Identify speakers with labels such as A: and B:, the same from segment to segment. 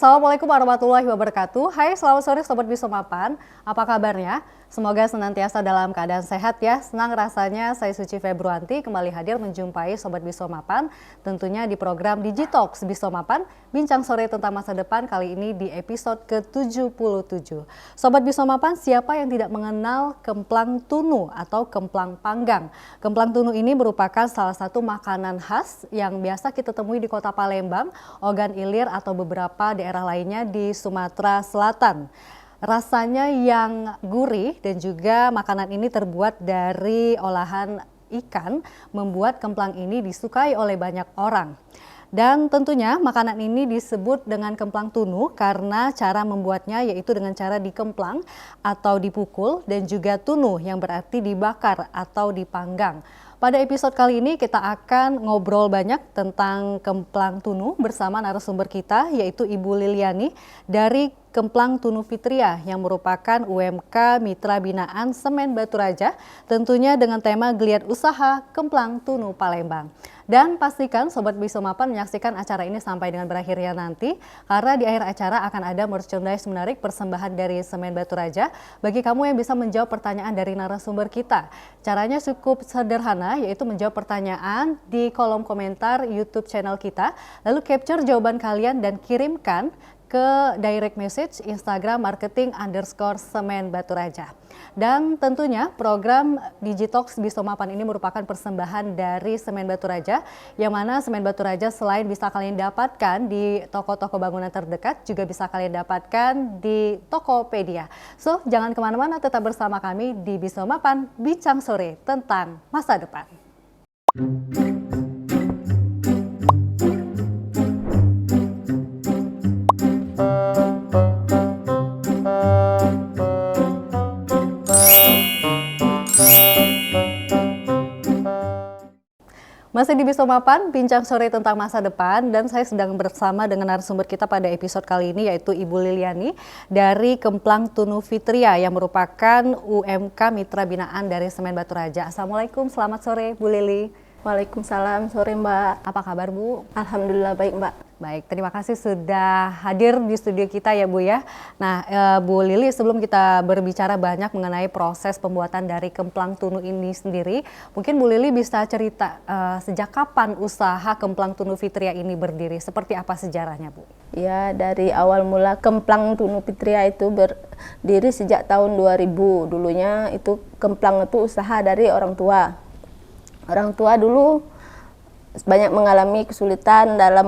A: Assalamualaikum warahmatullahi wabarakatuh. Hai, selamat sore Sobat Bisomapan. Apa kabarnya? Semoga senantiasa dalam keadaan sehat ya. Senang rasanya saya Suci Februanti kembali hadir menjumpai Sobat Bisomapan. Tentunya di program Digitalks Bisomapan, bincang sore tentang masa depan kali ini di episode ke-77. Sobat Bisomapan, siapa yang tidak mengenal kemplang tunu atau kemplang panggang? Kemplang tunu ini merupakan salah satu makanan khas yang biasa kita temui di kota Palembang, Ogan Ilir atau beberapa daerah lainnya di Sumatera Selatan. Rasanya yang gurih dan juga makanan ini terbuat dari olahan ikan, membuat kemplang ini disukai oleh banyak orang. Dan tentunya makanan ini disebut dengan kemplang tunu karena cara membuatnya yaitu dengan cara dikemplang atau dipukul dan juga tunu yang berarti dibakar atau dipanggang. Pada episode kali ini kita akan ngobrol banyak tentang kemplang tunu bersama narasumber kita yaitu Ibu Liliani dari Kemplang Tunu Fitria yang merupakan UMK Mitra Binaan Semen Batu Raja, tentunya dengan tema Geliat Usaha Kemplang Tunu Palembang. Dan pastikan Sobat Bisomapan menyaksikan acara ini sampai dengan berakhirnya nanti, karena di akhir acara akan ada merchandise menarik persembahan dari Semen Batu Raja bagi kamu yang bisa menjawab pertanyaan dari narasumber kita. Caranya cukup sederhana, yaitu menjawab pertanyaan di kolom komentar YouTube channel kita, lalu capture jawaban kalian dan kirimkan ke direct message Instagram marketing_semen Batu Raja. Dan tentunya program Digitalks Bisomapan ini merupakan persembahan dari Semen Batu Raja, yang mana Semen Batu Raja selain bisa kalian dapatkan di toko-toko bangunan terdekat, juga bisa kalian dapatkan di Tokopedia. So, jangan kemana-mana, tetap bersama kami di Bisomapan, bincang sore tentang masa depan. Masih di Bisomapan, bincang sore tentang masa depan, dan saya sedang bersama dengan narasumber kita pada episode kali ini yaitu Ibu Liliani dari Kemplang Tunu Fitria yang merupakan UMK Mitra Binaan dari Semen Batu Raja. Assalamualaikum, selamat sore Bu Lili.
B: Waalaikumsalam, sore Mbak.
A: Apa kabar Bu?
B: Alhamdulillah baik Mbak.
A: Baik, terima kasih sudah hadir di studio kita ya Bu ya. Nah Bu Lili, sebelum kita berbicara banyak mengenai proses pembuatan dari kemplang tunu ini sendiri, mungkin Bu Lili bisa cerita sejak kapan usaha Kemplang Tunu Fitria ini berdiri, seperti apa sejarahnya Bu?
B: Ya, dari awal mula Kemplang Tunu Fitria itu berdiri sejak tahun 2000. Dulunya itu kemplang itu usaha dari orang tua. Orang tua dulu banyak mengalami kesulitan dalam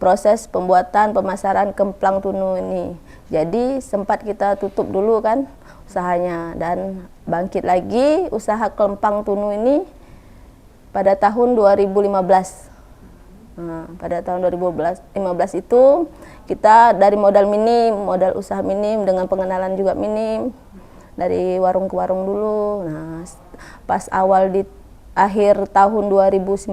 B: proses pembuatan pemasaran kemplang tunu ini. Jadi sempat kita tutup dulu kan usahanya dan bangkit lagi usaha kemplang tunu ini pada tahun 2015. Nah, pada tahun 2015 itu kita dari modal minim, modal usaha minim dengan pengenalan juga minim dari warung ke warung dulu. Nah, pas awal di akhir tahun 2019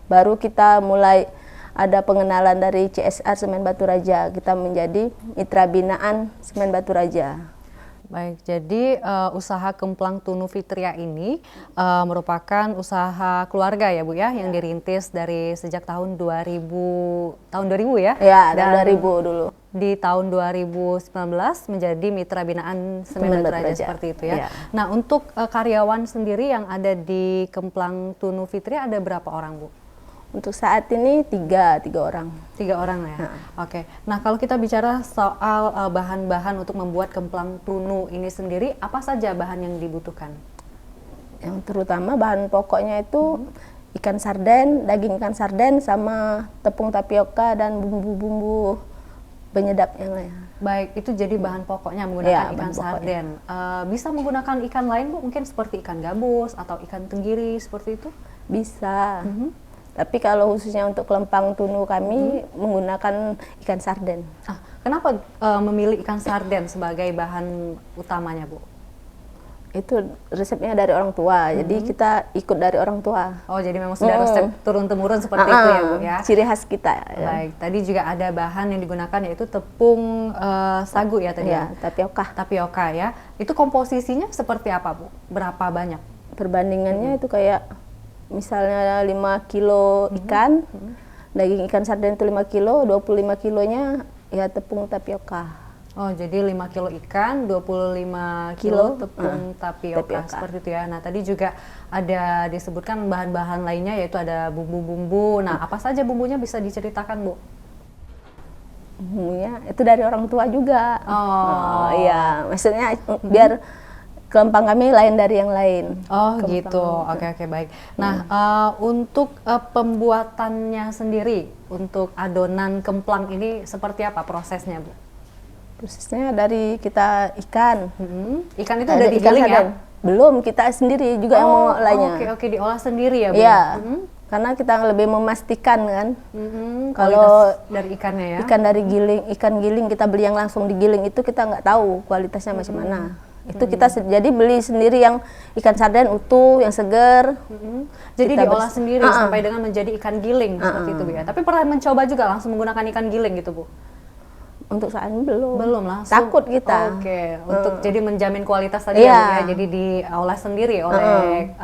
B: baru kita mulai ada pengenalan dari CSR Semen Batu Raja. Kita menjadi Mitra Binaan Semen Batu Raja.
A: Baik, jadi usaha Kemplang Tunu Fitria ini merupakan usaha keluarga ya Bu ya, yang dirintis dari sejak tahun 2000 ya?
B: Ya, tahun 2000 dulu.
A: Di tahun 2019 menjadi Mitra Binaan Semen Batu Raja seperti itu ya. Nah, untuk karyawan sendiri yang ada di Kemplang Tunu Fitria ada berapa orang Bu?
B: Untuk saat ini tiga orang.
A: 3 orang ya. Oke. Nah, kalau kita bicara soal bahan-bahan untuk membuat kemplang tunu ini sendiri, apa saja bahan yang dibutuhkan?
B: Yang terutama bahan pokoknya itu ikan sarden, daging ikan sarden sama tepung tapioka dan bumbu-bumbu penyedap yang lain.
A: Baik, itu jadi bahan pokoknya menggunakan ikan sarden. Bisa menggunakan ikan lain Bu, mungkin seperti ikan gabus atau ikan tenggiri seperti itu?
B: Bisa. Tapi kalau khususnya untuk kelempang tunu kami menggunakan ikan sarden.
A: Kenapa memilih ikan sarden sebagai bahan utamanya Bu?
B: Itu resepnya dari orang tua, jadi kita ikut dari orang tua.
A: Oh, jadi memang sudah resep turun-temurun seperti itu ya Bu ya?
B: Ciri khas kita.
A: Baik, tadi juga ada bahan yang digunakan yaitu tepung sagu ya tadi?
B: Ya, tapioka.
A: Tapioka ya. Itu komposisinya seperti apa Bu? Berapa banyak?
B: Perbandingannya itu kayak misalnya 5 kilo ikan, daging ikan sarden itu 5 kilo, 25 kilonya Ya, tepung tapioka.
A: Oh, jadi 5 kilo ikan, 25 kilo tepung tapioka, seperti itu ya. Nah, tadi juga ada disebutkan bahan-bahan lainnya, yaitu ada bumbu-bumbu. Nah, apa saja bumbunya bisa diceritakan, Bu?
B: Bumbunya itu dari orang tua juga.
A: Oh,
B: iya, maksudnya biar kelempang kami lain dari yang lain.
A: Oh, gitu. Oke, baik. Nah, untuk pembuatannya sendiri, untuk adonan kemplang ini seperti apa prosesnya, Bu?
B: Prosesnya dari kita ikan.
A: Ikan itu udah digiling ya?
B: Belum, kita sendiri juga yang mengolahnya.
A: Oke, diolah sendiri ya, Bu?
B: Iya, karena kita lebih memastikan kan.
A: Kalau dari ikannya ya?
B: Ikan giling kita beli yang langsung digiling itu kita nggak tahu kualitasnya macam mana. Itu kita jadi beli sendiri yang ikan sarden utuh, yang seger.
A: Jadi diolah sendiri sampai dengan menjadi ikan giling seperti itu, Bu ya? Tapi pernah mencoba juga langsung menggunakan ikan giling gitu, Bu?
B: Untuk saat ini belum.
A: Belum langsung.
B: Takut kita.
A: Oke, untuk jadi menjamin kualitas tadi ya, jadi diolah sendiri oleh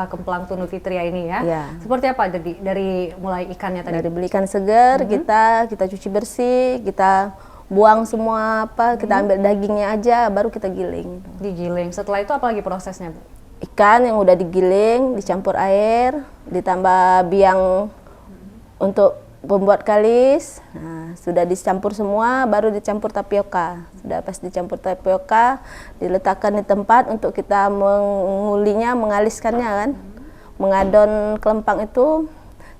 A: kemplang Tunu Fitria ini ya. Seperti apa dari mulai ikannya tadi?
B: Dari beli ikan segar, kita cuci bersih, kita buang semua kita ambil dagingnya aja, baru kita giling.
A: Digiling. Setelah itu apa lagi prosesnya, Bu?
B: Ikan yang udah digiling, dicampur air, ditambah biang untuk pembuat kalis. Nah, sudah dicampur semua, baru dicampur tapioka. Sudah pas dicampur tapioka, diletakkan di tempat untuk kita mengulinya, mengaliskannya kan. Mengadon kelempang itu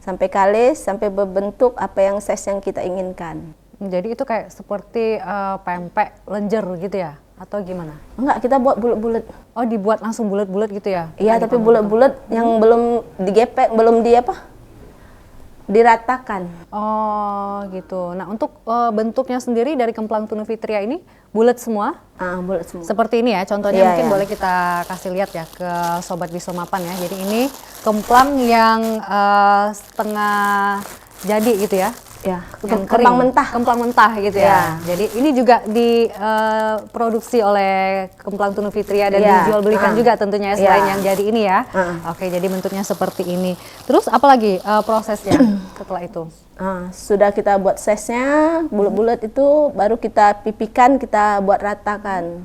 B: sampai kalis, sampai berbentuk apa yang size yang kita inginkan.
A: Jadi itu kayak seperti pempek lenjer gitu ya? Atau gimana?
B: Enggak, kita buat bulat-bulat.
A: Oh, dibuat langsung bulat-bulat gitu ya?
B: Iya, tapi bulat-bulat yang belum digepek, belum diratakan.
A: Oh, gitu. Nah, untuk bentuknya sendiri dari kemplang Tunu Fitria ini bulat semua?
B: Bulat semua.
A: Seperti ini ya, contohnya mungkin boleh kita kasih lihat ya ke Sobat Bisomapan ya. Jadi ini kemplang yang setengah jadi gitu ya?
B: Ya,
A: kemplang mentah gitu ya. Jadi ini juga diproduksi oleh kemplang Tunu Fitria dan dijual belikan juga tentunya selain yang jadi ini ya. Oke, jadi bentuknya seperti ini. Terus apalagi prosesnya setelah itu?
B: Sudah kita buat size-nya bulat-bulat itu, baru kita pipikan, kita buat ratakan.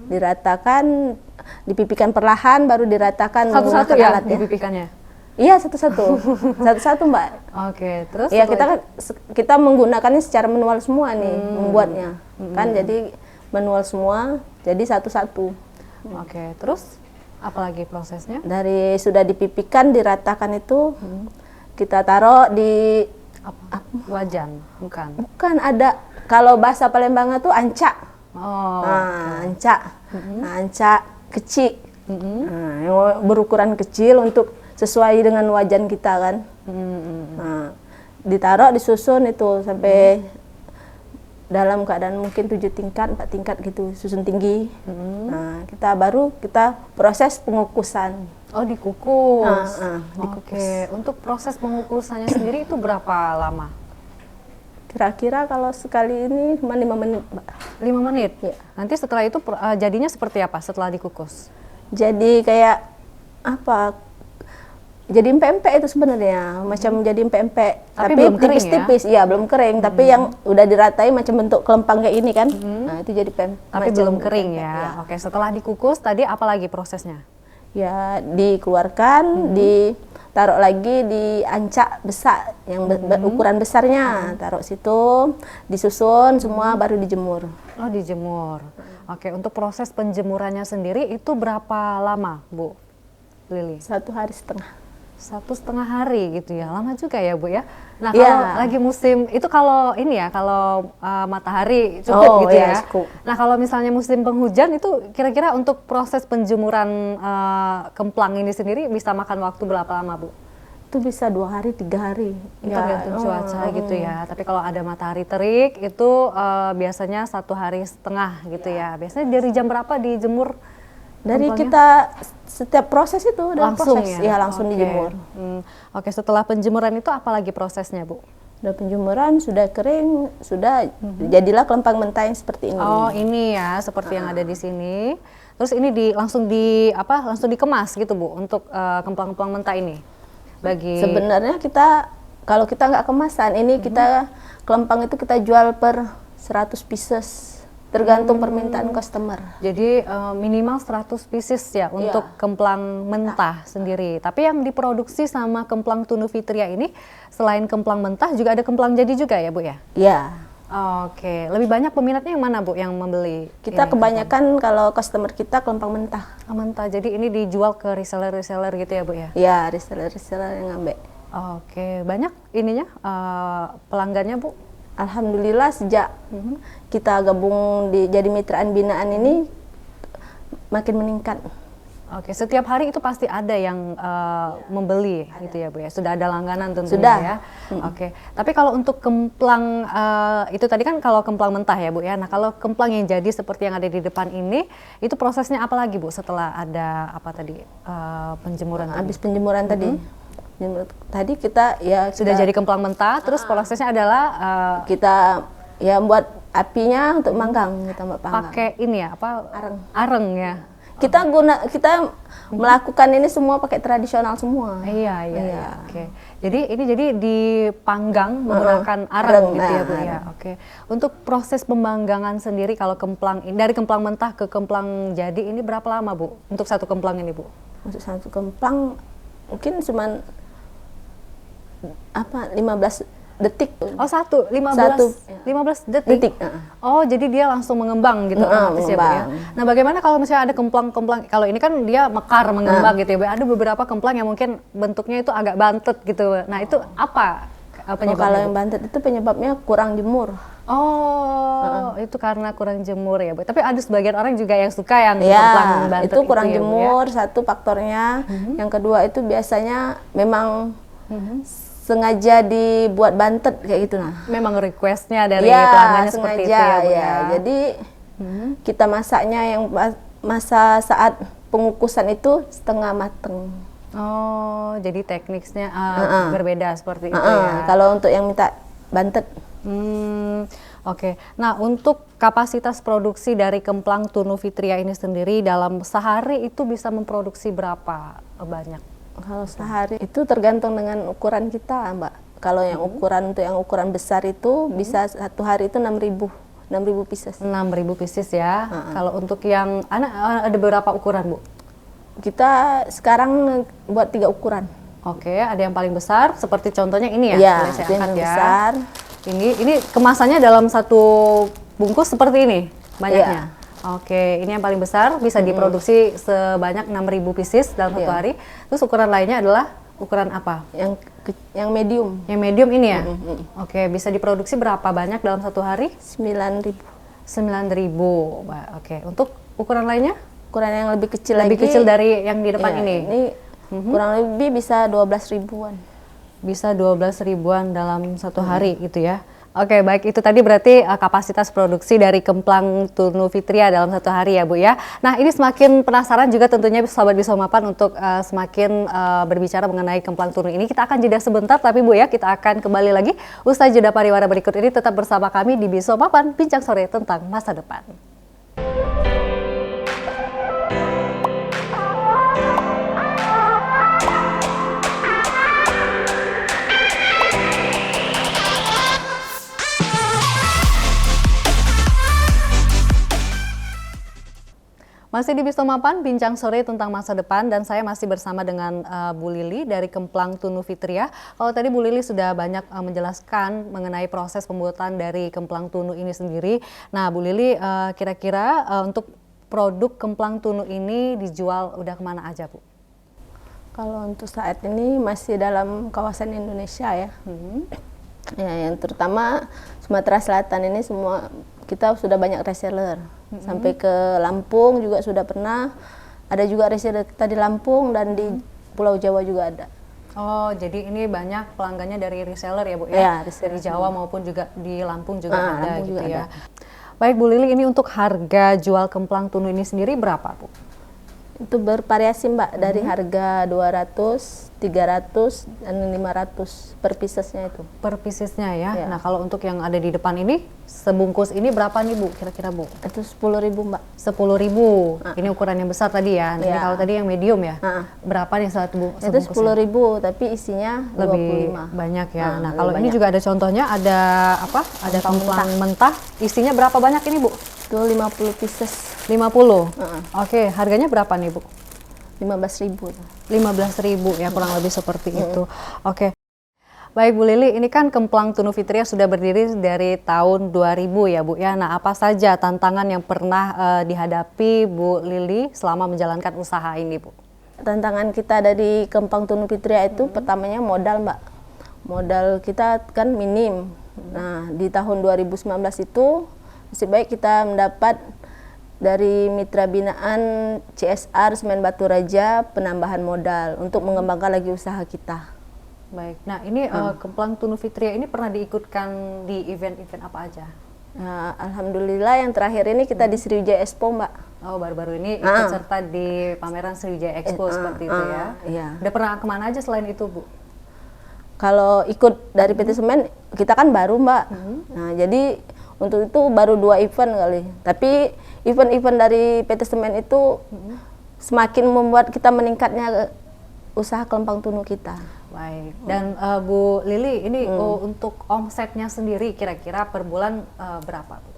B: Diratakan, dipipikan perlahan, baru diratakan
A: satu-satu ya dipipikannya.
B: Iya, satu-satu Mbak.
A: Oke, terus?
B: Iya, kita menggunakannya secara manual semua nih, membuatnya. Kan jadi manual semua, jadi satu-satu.
A: Oke, terus apalagi prosesnya?
B: Dari sudah dipipikan, diratakan itu, kita taruh di
A: wajan, bukan?
B: Bukan, ada. Kalau bahasa Palembangnya tuh ancak. Ancak. Ancak kecil. Yang berukuran kecil untuk sesuai dengan wajan kita kan. Nah, ditaruh, disusun itu sampai dalam keadaan mungkin 7 tingkat, 4 tingkat gitu, susun tinggi. Nah, kita proses pengukusan.
A: Oh, dikukus.
B: Dikukus.
A: Oke, untuk proses pengukusannya sendiri itu berapa lama?
B: Kira-kira kalau sekali ini cuma 5 menit, Mbak.
A: 5 menit?
B: Ya.
A: Nanti setelah itu jadinya seperti apa setelah dikukus?
B: Jadi kayak jadi pempek itu sebenarnya, macam jadi pempek, tapi
A: belum kering
B: tipis-tipis. Iya, belum kering, tapi yang udah diratai macam bentuk kelempang kayak ini kan. Nah, itu jadi pempek.
A: Tapi belum kering ya. Oke, setelah dikukus tadi apa lagi prosesnya?
B: Ya, dikeluarkan, ditaruh lagi di ancak besar yang ukuran besarnya. Taruh situ, disusun semua, baru dijemur.
A: Oh, dijemur. Oke, untuk proses penjemurannya sendiri itu berapa lama, Bu Lili?
B: 1,5 hari.
A: 1,5 hari gitu ya, lama juga ya Bu ya. Nah, kalau lagi musim itu, kalau ini ya, kalau matahari cukup gitu ya.
B: Cukup.
A: Nah, kalau misalnya musim penghujan itu kira-kira untuk proses penjemuran kemplang ini sendiri bisa makan waktu berapa lama, Bu?
B: Itu bisa 2 hari, 3 hari.
A: Tergantung cuaca gitu ya. Tapi kalau ada matahari terik itu biasanya 1,5 hari gitu ya. Biasanya dari jam berapa dijemur?
B: Dari kita setiap proses itu
A: langsung
B: proses. Ya, langsung dijemur.
A: Oke, setelah penjemuran itu apa lagi prosesnya, Bu?
B: Udah penjemuran, sudah kering, sudah jadilah kelempang mentah yang seperti ini.
A: Oh, ini ya, seperti yang ada di sini. Terus ini langsung dikemas gitu, Bu, untuk kemplang-kemplang mentah ini.
B: Sebenarnya kita kalau kita nggak kemasan, ini kita kelempang itu kita jual per 100 pieces, tergantung permintaan customer.
A: Jadi minimal 100 pieces ya untuk kemplang mentah sendiri. Tapi yang diproduksi sama kemplang Tunu Fitria ini, selain kemplang mentah juga ada kemplang jadi juga ya Bu ya?
B: Iya.
A: Oke, lebih banyak peminatnya yang mana Bu yang membeli?
B: Kita kebanyakan kalau customer kita kelempang mentah.
A: Mentah, jadi ini dijual ke reseller-reseller gitu ya Bu ya?
B: Iya, reseller-reseller yang ngambil.
A: Oke, banyak ininya pelanggannya Bu?
B: Alhamdulillah sejak kita gabung jadi mitraan binaan ini makin meningkat.
A: Oke, setiap hari itu pasti ada yang membeli gitu ya Bu ya? Sudah ada langganan tentunya
B: Sudah.
A: ya? Oke, tapi kalau untuk kemplang, itu tadi kan kalau kemplang mentah ya Bu ya? Nah kalau kemplang yang jadi seperti yang ada di depan ini, itu prosesnya apa lagi Bu setelah ada apa tadi, penjemuran tadi?
B: Habis penjemuran tadi. Tadi kita ya
A: Sudah jadi kemplang mentah, terus prosesnya adalah
B: kita ya buat apinya untuk manggang, kita buat panggang.
A: pakai ini ya, apa?
B: Areng.
A: Areng ya?
B: Kita melakukan ini semua pakai tradisional semua.
A: Iya. Oke. Jadi ini dipanggang menggunakan areng gitu ya Bu ya. Oke. Untuk proses pembanggangan sendiri kalau kemplang dari kemplang mentah ke kemplang jadi ini berapa lama Bu? Untuk satu kemplang ini Bu?
B: Untuk satu kemplang mungkin cuman 15 detik.
A: Oh, 15 detik. Oh, jadi dia langsung mengembang gitu otomatis ya Bu ya. Nah, bagaimana kalau misalnya ada kemplang-kemplang, kalau ini kan dia mekar mengembang gitu ya Bu. Ada beberapa kemplang yang mungkin bentuknya itu agak bantet gitu. Nah, itu apa penyebabnya?
B: Kalau yang bantet itu penyebabnya kurang jemur.
A: Oh, itu karena kurang jemur ya Bu. Tapi ada sebagian orang juga yang suka yang kemplang bantet
B: itu kurang
A: ya, Bu,
B: jemur,
A: ya?
B: satu faktornya. Yang kedua itu biasanya memang sengaja dibuat bantet kayak gitu nah.
A: Memang requestnya dari pelanggannya seperti itu ya Bu ya.
B: Jadi kita masaknya yang masa saat pengukusan itu setengah mateng.
A: Oh, jadi tekniknya berbeda seperti itu ya.
B: Kalau untuk yang minta bantet.
A: Oke. Nah, untuk kapasitas produksi dari kemplang Tunu Fitria ini sendiri dalam sehari itu bisa memproduksi berapa banyak?
B: Kalau sehari itu tergantung dengan ukuran kita, Mbak. Kalau yang ukuran besar itu bisa satu hari itu 6.000 pieces.
A: 6.000 pieces ya. Kalau untuk yang ada berapa ukuran, Bu?
B: Kita sekarang buat 3 ukuran.
A: Oke, ada yang paling besar seperti contohnya ini ya.
B: Iya,
A: Boleh saya
B: yang
A: angkat ya.
B: besar.
A: Ini kemasannya dalam satu bungkus seperti ini banyaknya.
B: Iya.
A: Oke, ini yang paling besar bisa diproduksi sebanyak 6.000 pieces dalam satu hari. Terus ukuran lainnya adalah ukuran apa?
B: Yang medium.
A: Yang medium ini ya? Oke, bisa diproduksi berapa banyak dalam satu hari?
B: 9.000.
A: 9.000. Oke, untuk ukuran lainnya?
B: Ukuran yang lebih kecil lagi.
A: Lebih kecil dari yang di depan ini?
B: Ini kurang lebih bisa 12 ribuan.
A: Bisa 12 ribuan dalam satu hari gitu ya? Oke, baik, itu tadi berarti kapasitas produksi dari kemplang Tunu Fitria dalam satu hari ya Bu ya. Nah, ini semakin penasaran juga tentunya Sobat Bisomapan untuk semakin berbicara mengenai kemplang Tunu ini. Kita akan jeda sebentar tapi Bu ya, kita akan kembali lagi usai jeda pariwara berikut ini. Tetap bersama kami di Bisomapan, bincang sore tentang masa depan. Masih di Bisomapan, bincang sore tentang masa depan dan saya masih bersama dengan Bu Lili dari Kemplang Tunu Fitria. Kalau tadi Bu Lili sudah banyak menjelaskan mengenai proses pembuatan dari kemplang tunu ini sendiri. Nah Bu Lili, kira-kira untuk produk kemplang tunu ini dijual udah kemana aja Bu?
B: Kalau untuk saat ini masih dalam kawasan Indonesia ya. Ya, yang terutama Sumatera Selatan ini semua kita sudah banyak reseller. Sampai ke Lampung juga sudah pernah. Ada juga reseller kita di Lampung dan di Pulau Jawa juga ada.
A: Oh, jadi ini banyak pelanggannya dari reseller ya Bu ya?
B: Ya,
A: dari Jawa maupun juga di Lampung juga ada gitu ya. Baik Bu Lili, ini untuk harga jual kemplang tunu ini sendiri berapa Bu?
B: Itu bervariasi Mbak, dari harga 200, 300, dan 500 per piecesnya itu.
A: Per piecesnya ya.
B: Ya.
A: Nah kalau untuk yang ada di depan ini, sebungkus ini berapa nih Bu kira-kira Bu?
B: Itu 10.000 Mbak.
A: 10.000. Ini ukuran yang besar tadi ya. Nah, ini
B: Ya.
A: kalau tadi yang medium ya.
B: Ah.
A: Berapa nih
B: Itu
A: sebungkusnya?
B: 10.000, tapi isinya
A: Lebih
B: 25.
A: banyak ya. Nah,
B: lebih
A: kalau ini
B: banyak.
A: juga ada contohnya, ada apa? Ada
B: Kemplang
A: kemplang mentah. Isinya berapa banyak ini, Bu?
B: Itu 50 pieces,
A: 50.
B: Heeh.
A: Oke, harganya berapa nih, Bu?
B: 15.000.
A: 15.000 ya, kurang lebih seperti itu. Oke. Baik Bu Lili, ini kan Kemplang Tunu Fitria sudah berdiri dari tahun 2000 ya Bu ya. Nah, apa saja tantangan yang pernah dihadapi Bu Lili selama menjalankan usaha ini Bu?
B: Tantangan kita dari Kemplang Tunu Fitria itu pertamanya modal Mbak. Modal kita kan minim. Nah, di tahun 2019 itu masih baik kita mendapat dari mitra binaan CSR Semen Batu Raja penambahan modal untuk mengembangkan lagi usaha kita.
A: Baik, nah ini Kemplang Tunu Fitria ini pernah diikutkan di event-event apa aja?
B: Nah, alhamdulillah yang terakhir ini kita di Sriwijaya Expo Mbak.
A: Oh, baru-baru ini ikut serta di pameran Sriwijaya Expo seperti itu ya?
B: Iya.
A: Udah pernah kemana aja selain itu Bu?
B: Kalau ikut dari PT Semen, kita kan baru Mbak. Nah, jadi untuk itu baru 2 event kali. Tapi event-event dari PT Semen itu semakin membuat kita meningkatnya usaha Kemplang Tunu kita.
A: Baik, dan Bu Lili ini untuk omsetnya sendiri kira-kira per bulan berapa Bu?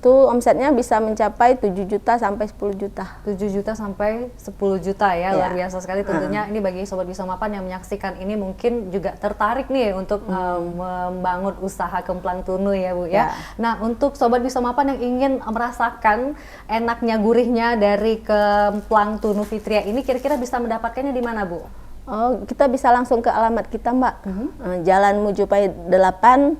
B: Itu omsetnya bisa mencapai 7 juta sampai 10 juta.
A: 7 juta sampai 10 juta ya,
B: Ya.
A: luar biasa sekali tentunya. Ini bagi Sobat Bisa Mapan yang menyaksikan ini mungkin juga tertarik nih untuk membangun usaha Kemplang Tunu ya Bu ya.
B: Ya.
A: Nah untuk Sobat Bisa Mapan yang ingin merasakan enaknya gurihnya dari Kemplang Tunu Fitria ini kira-kira bisa mendapatkannya di mana Bu?
B: Oh, kita bisa langsung ke alamat kita Mbak. Jalan Mujupai 8,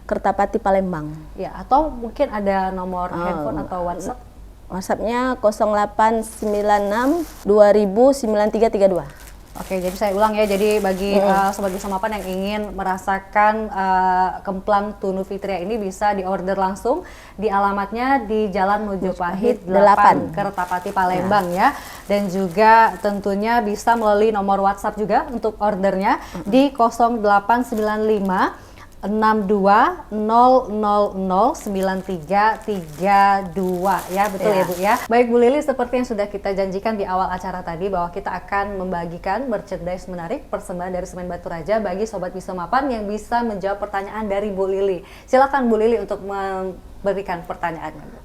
B: Kertapati Palembang.
A: Ya, atau mungkin ada nomor handphone atau WhatsApp?
B: WhatsApp-nya 0896 2000 9332.
A: Oke, jadi saya ulang ya. Jadi bagi Sobat Bisa Mapan yang ingin merasakan Kemplang Tunu Fitria ini bisa diorder langsung di alamatnya di Jalan Mojopahit 8, Kertapati Palembang ya. Dan juga tentunya bisa melalui nomor WhatsApp juga untuk ordernya di 0895 62 ya, betul ya Bu ya. Baik Bu Lili, seperti yang sudah kita janjikan di awal acara tadi bahwa kita akan membagikan merchandise menarik persembahan dari Semen Batu Raja bagi Sobat Bisa Mapan yang bisa menjawab pertanyaan dari Bu Lili. Silakan Bu Lili untuk memberikan pertanyaannya Bu.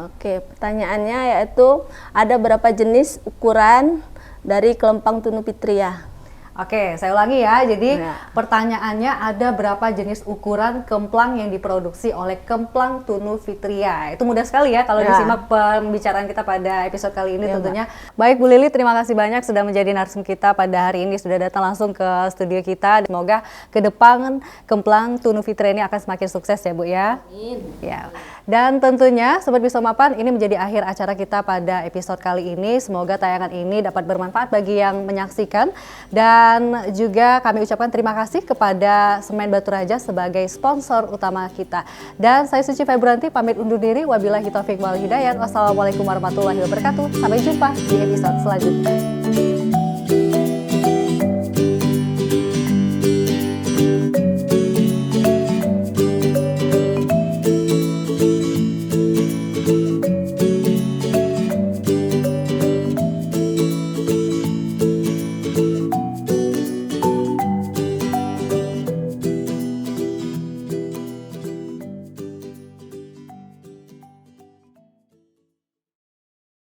B: Oke, pertanyaannya yaitu ada berapa jenis ukuran dari Kemplang Tunu Fitria?
A: Oke, saya ulangi ya. Jadi
B: Ya.
A: pertanyaannya ada berapa jenis ukuran kemplang yang diproduksi oleh Kemplang Tunu Fitria? Itu mudah sekali ya kalau
B: Ya.
A: disimak pembicaraan kita pada episode kali ini
B: Ya,
A: tentunya. Baik Bu Lili, terima kasih banyak sudah menjadi narsum kita pada hari ini, sudah datang langsung ke studio kita. Semoga ke depan Kemplang Tunu Fitria ini akan semakin sukses ya Bu ya.
B: Amin.
A: Ya. Dan tentunya Sobat Bisa Mapan, ini menjadi akhir acara kita pada episode kali ini. Semoga tayangan ini dapat bermanfaat bagi yang menyaksikan. Dan juga kami ucapkan terima kasih kepada Semen Batu Raja sebagai sponsor utama kita. Dan saya Suci Februanti pamit undur diri. Wabillahi taufiq wal hidayah. Wassalamualaikum warahmatullahi wabarakatuh. Sampai jumpa di episode selanjutnya.